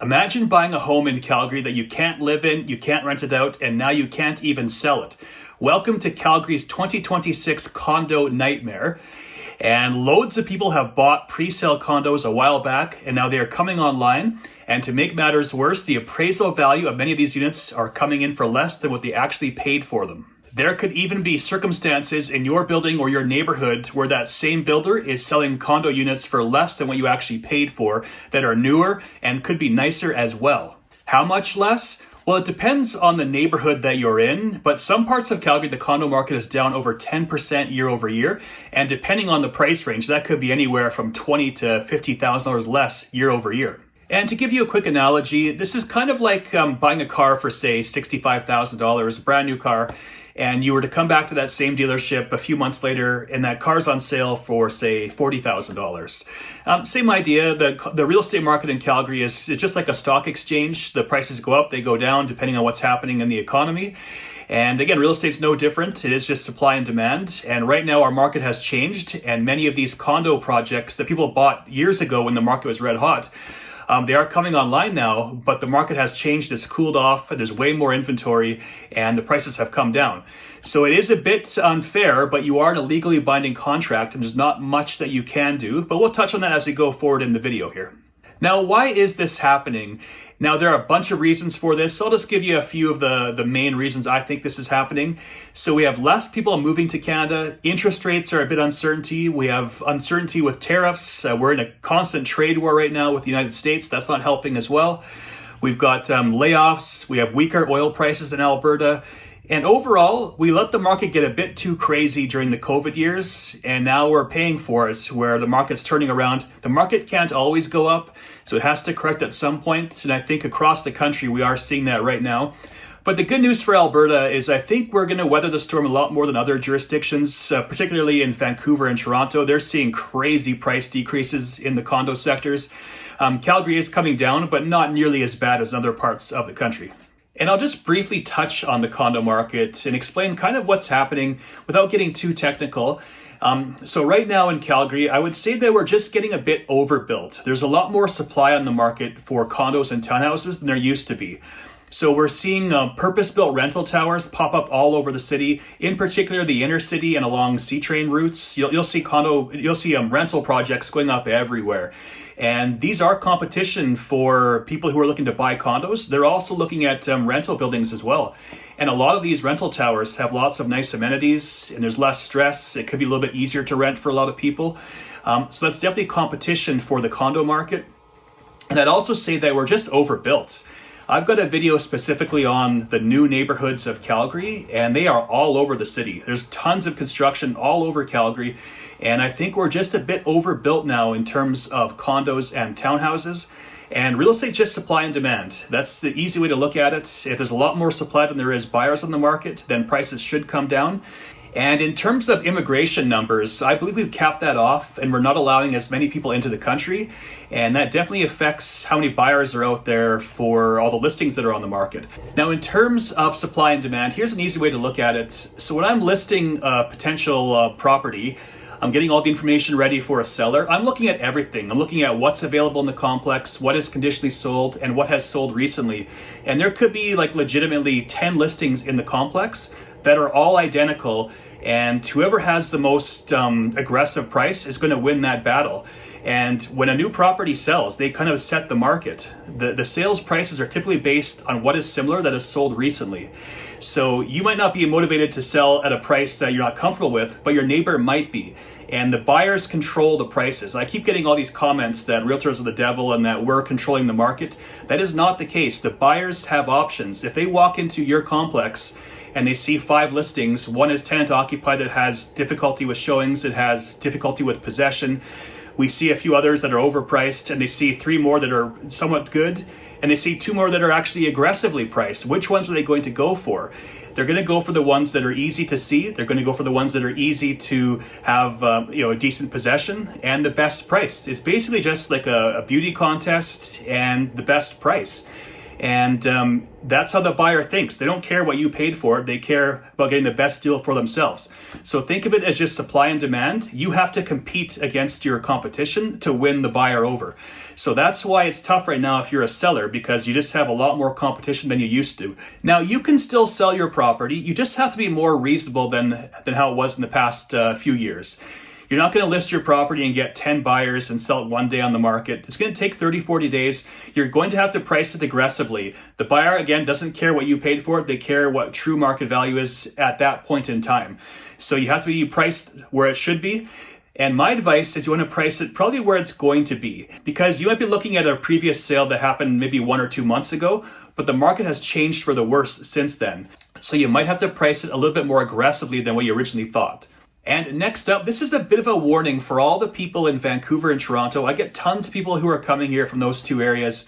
Imagine buying a home in Calgary that you can't live in, you can't rent it out, and now you can't even sell it. Welcome to Calgary's 2026 condo nightmare. And loads of people have bought pre-sale condos a while back, and now they are coming online. And to make matters worse, the appraisal value of many of these units are coming in for less than what they actually paid for them. There could even be circumstances in your building or your neighborhood where that same builder is selling condo units for less than what you actually paid for that are newer and could be nicer as well. How much less? Well, it depends on the neighborhood that you're in, but some parts of Calgary, the condo market is down over 10% year over year. And depending on the price range, that could be anywhere from $20,000 to $50,000 less year over year. And to give you a quick analogy, this is kind of like buying a car for, say, $65,000, a brand new car, and you were to come back to that same dealership a few months later, and that car's on sale for, say, $40,000. Same idea. The real estate market in Calgary is just like a stock exchange. The prices go up, they go down, depending on what's happening in the economy. And again, real estate's no different. It is just supply and demand. And right now our market has changed, and many of these condo projects that people bought years ago when the market was red hot, they are coming online now, but the market has changed. It's cooled off. There's way more inventory, and the prices have come down. So it is a bit unfair, but you are in a legally binding contract, and there's not much that you can do. But we'll touch on that as we go forward in the video here. Now, why is this happening? Now, there are a bunch of reasons for this. So I'll just give you a few of the main reasons I think this is happening. So we have less people moving to Canada. Interest rates are a bit uncertainty. We have uncertainty with tariffs. We're in a constant trade war right now with the United States. That's not helping as well. We've got layoffs. We have weaker oil prices in Alberta. And overall, we let the market get a bit too crazy during the COVID years, and now we're paying for it where the market's turning around. The market can't always go up, so it has to correct at some point, and I think across the country we are seeing that right now. But the good news for Alberta is I think we're going to weather the storm a lot more than other jurisdictions, particularly in Vancouver and Toronto. They're seeing crazy price decreases in the condo sectors. Calgary is coming down, but not nearly as bad as other parts of the country. And I'll just briefly touch on the condo market and explain kind of what's happening without getting too technical. So right now in Calgary, I would say that we're just getting a bit overbuilt. There's a lot more supply on the market for condos and townhouses than there used to be. So we're seeing purpose-built rental towers pop up all over the city, in particular the inner city and along C-train routes. You'll see rental projects going up everywhere. And these are competition for people who are looking to buy condos. They're also looking at rental buildings as well. And a lot of these rental towers have lots of nice amenities, and there's less stress. It could be a little bit easier to rent for a lot of people. So that's definitely competition for the condo market. And I'd also say that we're just overbuilt. I've got a video specifically on the new neighborhoods of Calgary, and they are all over the city. There's tons of construction all over Calgary, and I think we're just a bit overbuilt now in terms of condos and townhouses. And real estate just supply and demand. That's the easy way to look at it. If there's a lot more supply than there is buyers on the market, then prices should come down. And in terms of immigration numbers, I believe we've capped that off and we're not allowing as many people into the country. And that definitely affects how many buyers are out there for all the listings that are on the market. Now, in terms of supply and demand, here's an easy way to look at it. So when I'm listing a potential property, I'm getting all the information ready for a seller. I'm looking at everything. I'm looking at what's available in the complex, what is conditionally sold, and what has sold recently. And there could be like legitimately 10 listings in the complex that are all identical, and whoever has the most aggressive price is going to win that battle. And when a new property sells, they kind of set the market. The sales prices are typically based on what is similar that is sold recently. So you might not be motivated to sell at a price that you're not comfortable with, but your neighbor might be. And the buyers control the prices. I keep getting all these comments that realtors are the devil and that we're controlling the market. That is not the case. The buyers have options. If they walk into your complex and they see 5 listings, one is tenant occupied that has difficulty with showings, it has difficulty with possession. We see a few others that are overpriced, and they see 3 more that are somewhat good, and they see 2 more that are actually aggressively priced. Which ones are they going to go for? They're going to go for the ones that are easy to see. They're going to go for the ones that are easy to have a decent possession and the best price. It's basically just like a beauty contest and the best price. And that's how the buyer thinks. They don't care what you paid for it. They care about getting the best deal for themselves. So think of it as just supply and demand. You have to compete against your competition to win the buyer over. So that's why it's tough right now if you're a seller, because you just have a lot more competition than you used to. Now, you can still sell your property. You just have to be more reasonable than how it was in the past few years. You're not going to list your property and get 10 buyers and sell it one day on the market. It's going to take 30, 40 days. You're going to have to price it aggressively. The buyer, again, doesn't care what you paid for it. They care what true market value is at that point in time. So you have to be priced where it should be. And my advice is you want to price it probably where it's going to be, because you might be looking at a previous sale that happened maybe 1 or 2 months ago, but the market has changed for the worse since then. So you might have to price it a little bit more aggressively than what you originally thought. And next up, this is a bit of a warning for all the people in Vancouver and Toronto. I get tons of people who are coming here from those two areas.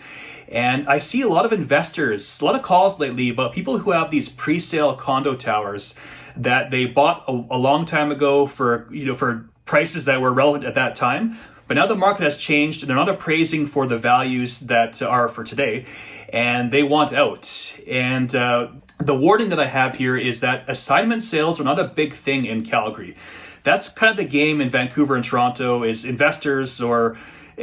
And I see a lot of investors, a lot of calls lately about people who have these pre-sale condo towers that they bought a long time ago for prices that were relevant at that time. But now the market has changed and they're not appraising for the values that are for today. And they want out. And the warning that I have here is that assignment sales are not a big thing in Calgary. That's kind of the game in Vancouver and Toronto, is investors or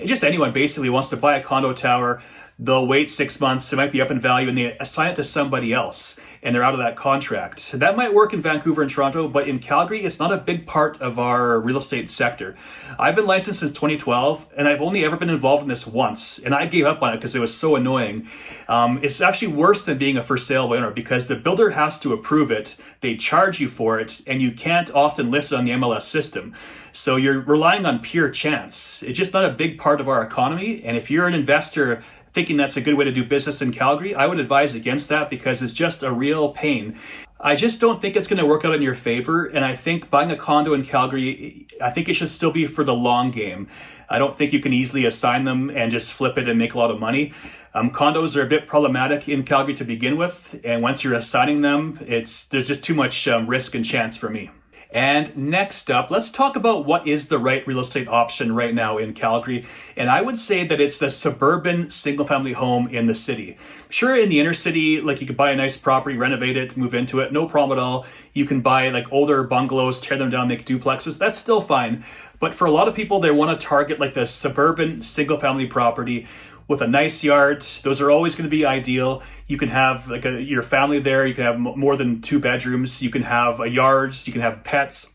just anyone basically wants to buy a condo tower. They'll wait 6 months, it might be up in value, and they assign it to somebody else, and they're out of that contract. So that might work in Vancouver and Toronto, but in Calgary, it's not a big part of our real estate sector. I've been licensed since 2012, and I've only ever been involved in this once, and I gave up on it because it was so annoying. It's actually worse than being a for sale by owner, because the builder has to approve it, they charge you for it, and you can't often list it on the MLS system. So you're relying on pure chance. It's just not a big part of our economy, and if you're an investor thinking that's a good way to do business in Calgary, I would advise against that, because it's just a real pain. I just don't think it's going to work out in your favor, and I think buying a condo in Calgary, I think it should still be for the long game. I don't think you can easily assign them and just flip it and make a lot of money. Condos are a bit problematic in Calgary to begin with, and once you're assigning them, there's just too much risk and chance for me. And next up, let's talk about what is the right real estate option right now in Calgary. And I would say that it's the suburban single-family home in the city. Sure, in the inner city, like you could buy a nice property, renovate it, move into it, no problem at all. You can buy like older bungalows, tear them down, make duplexes. That's still fine. But for a lot of people, they want to target like the suburban single-family property with a nice yard. Those are always going to be ideal. You can have like your family there. You can have more than 2 bedrooms. You can have a yard. You can have pets.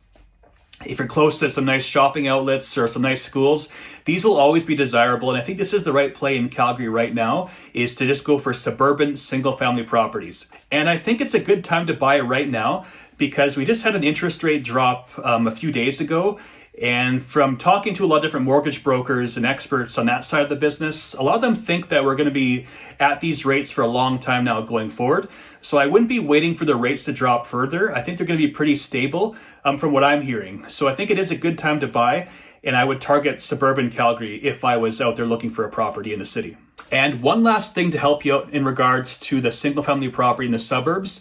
If you're close to some nice shopping outlets or some nice schools, these will always be desirable. And I think this is the right play in Calgary right now, is to just go for suburban single-family properties. And I think it's a good time to buy it right now, because we just had an interest rate drop a few days ago. And from talking to a lot of different mortgage brokers and experts on that side of the business, a lot of them think that we're going to be at these rates for a long time now going forward. So I wouldn't be waiting for the rates to drop further. I think they're going to be pretty stable from what I'm hearing. So I think it is a good time to buy, and I would target suburban Calgary if I was out there looking for a property in the city. And one last thing to help you out in regards to the single-family property in the suburbs.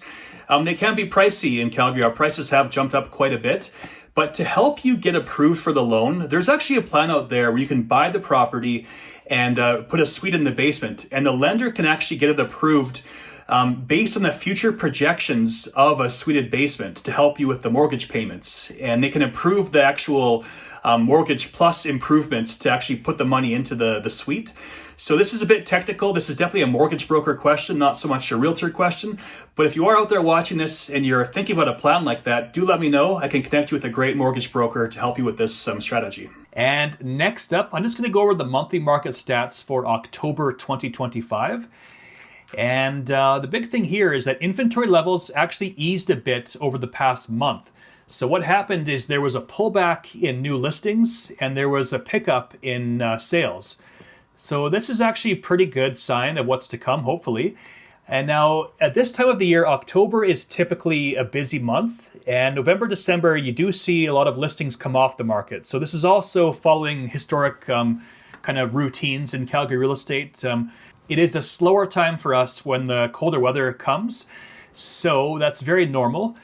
They can be pricey in Calgary. Our prices have jumped up quite a bit. But to help you get approved for the loan, there's actually a plan out there where you can buy the property and put a suite in the basement. And the lender can actually get it approved based on the future projections of a suited basement to help you with the mortgage payments. And they can approve the actual mortgage plus improvements to actually put the money into the suite. So this is a bit technical. This is definitely a mortgage broker question, not so much a realtor question. But if you are out there watching this and you're thinking about a plan like that, do let me know. I can connect you with a great mortgage broker to help you with this strategy. And next up, I'm just going to go over the monthly market stats for October 2025. And the big thing here is that inventory levels actually eased a bit over the past month. So what happened is there was a pullback in new listings and there was a pickup in sales. So this is actually a pretty good sign of what's to come, hopefully. And now at this time of the year, October is typically a busy month, and November, December, you do see a lot of listings come off the market. So this is also following historic kind of routines in Calgary real estate. It is a slower time for us when the colder weather comes. So that's very normal.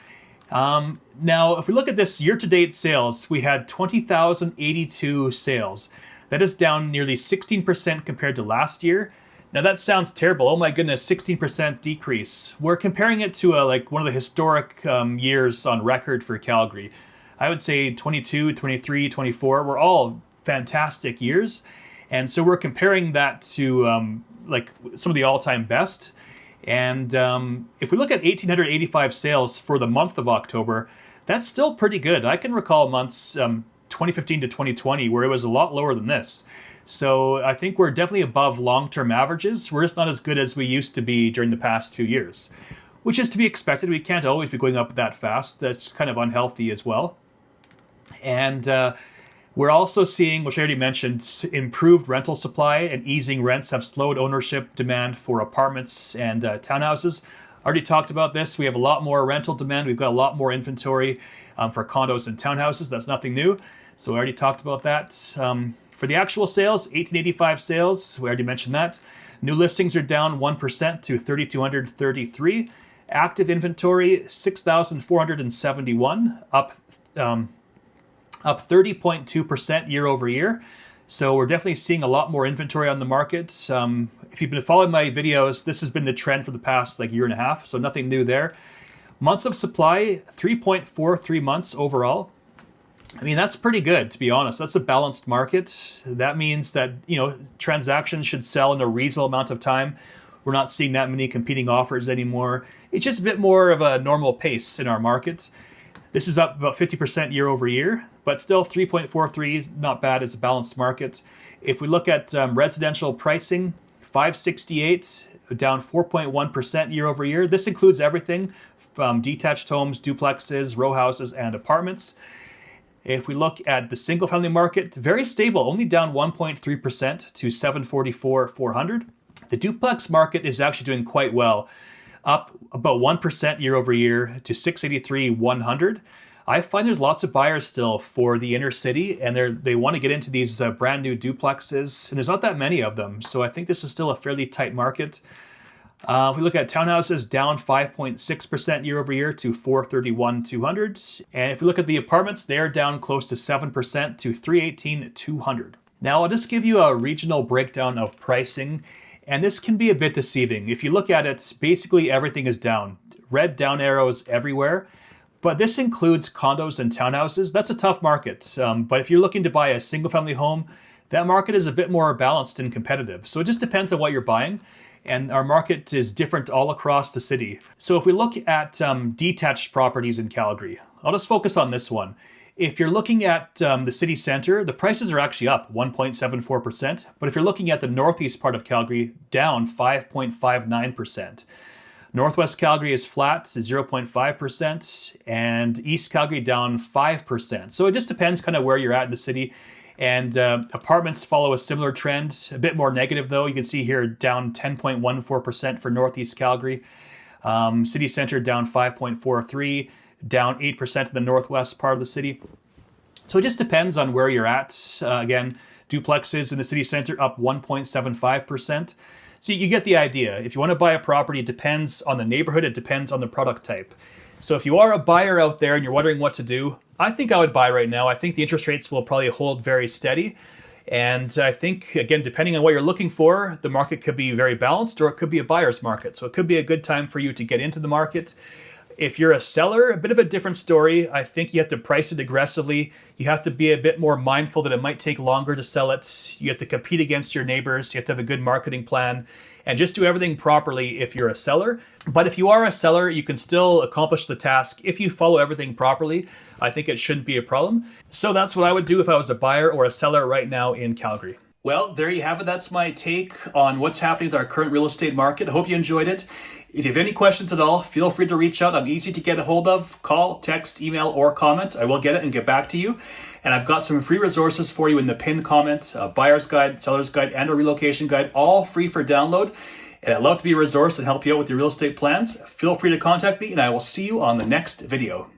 Now, if we look at this year-to-date sales, we had 20,082 sales. That is down nearly 16% compared to last year. Now that sounds terrible. Oh my goodness, 16% decrease. We're comparing it to like one of the historic years on record for Calgary. I would say 22, 23, 24 were all fantastic years. And so we're comparing that to like some of the all-time best. And if we look at 1,885 sales for the month of October, that's still pretty good. I can recall months 2015 to 2020 where it was a lot lower than this. So I think we're definitely above long-term averages. We're just not as good as we used to be during the past few years, which is to be expected. We can't always be going up that fast. That's kind of unhealthy as well. And we're also seeing, which I already mentioned, improved rental supply, and easing rents have slowed ownership demand for apartments and townhouses. Already talked about this. We have a lot more rental demand. We've got a lot more inventory for condos and townhouses. That's nothing new. So we already talked about that. For the actual sales, 1,885 sales. We already mentioned that. New listings are down 1% to 3,233. Active inventory, 6,471, up 30.2% year over year. So we're definitely seeing a lot more inventory on the market. If you've been following my videos, this has been the trend for the past like year and a half, so nothing new there. Months of supply, 3.43 months overall. I mean, that's pretty good, to be honest. That's a balanced market. That means that, you know, transactions should sell in a reasonable amount of time. We're not seeing that many competing offers anymore. It's just a bit more of a normal pace in our market. This is up about 50% year over year, but still 3.43 is not bad. It's a balanced market. If we look at residential pricing, 568, down 4.1% year over year. This includes everything from detached homes, duplexes, row houses, and apartments. If we look at the single family market, very stable, only down 1.3% to 744,400. The duplex market is actually doing quite well, up about 1% year over year to 683,100. I find there's lots of buyers still for the inner city, and they want to get into these brand new duplexes, and there's not that many of them. So I think this is still a fairly tight market. If we look at townhouses, down 5.6% year over year to 431,200. And if we look at the apartments, they're down close to 7% to 318,200. Now I'll just give you a regional breakdown of pricing, and this can be a bit deceiving. If you look at it, basically everything is down. Red down arrows everywhere. But this includes condos and townhouses. That's a tough market. But if you're looking to buy a single family home, that market is a bit more balanced and competitive. So it just depends on what you're buying. And our market is different all across the city. So if we look at detached properties in Calgary, I'll just focus on this one. If you're looking at the city center, the prices are actually up 1.74%. But if you're looking at the northeast part of Calgary, down 5.59%. Northwest Calgary is flat, 0.5%, and East Calgary down 5%. So it just depends kind of where you're at in the city. And apartments follow a similar trend, a bit more negative though. You can see here down 10.14% for Northeast Calgary. City Center down 5.43%, down 8% in the northwest part of the city. So it just depends on where you're at. Again, duplexes in the city center up 1.75%. So you get the idea. If you want to buy a property, it depends on the neighborhood, it depends on the product type. So if you are a buyer out there and you're wondering what to do, I think I would buy right now. I think the interest rates will probably hold very steady. And I think, again, depending on what you're looking for, the market could be very balanced or it could be a buyer's market. So it could be a good time for you to get into the market. If you're a seller, a bit of a different story. I think you have to price it aggressively. You have to be a bit more mindful that it might take longer to sell it. You have to compete against your neighbors. You have to have a good marketing plan and just do everything properly if you're a seller. But if you are a seller, you can still accomplish the task. If you follow everything properly, I think it shouldn't be a problem. So that's what I would do if I was a buyer or a seller right now in Calgary. Well, there you have it. That's my take on what's happening with our current real estate market. I hope you enjoyed it. If you have any questions at all, feel free to reach out. I'm easy to get a hold of. Call, text, email, or comment. I will get it and get back to you. And I've got some free resources for you in the pinned comment, a buyer's guide, seller's guide, and a relocation guide, all free for download. And I'd love to be a resource and help you out with your real estate plans. Feel free to contact me, and I will see you on the next video.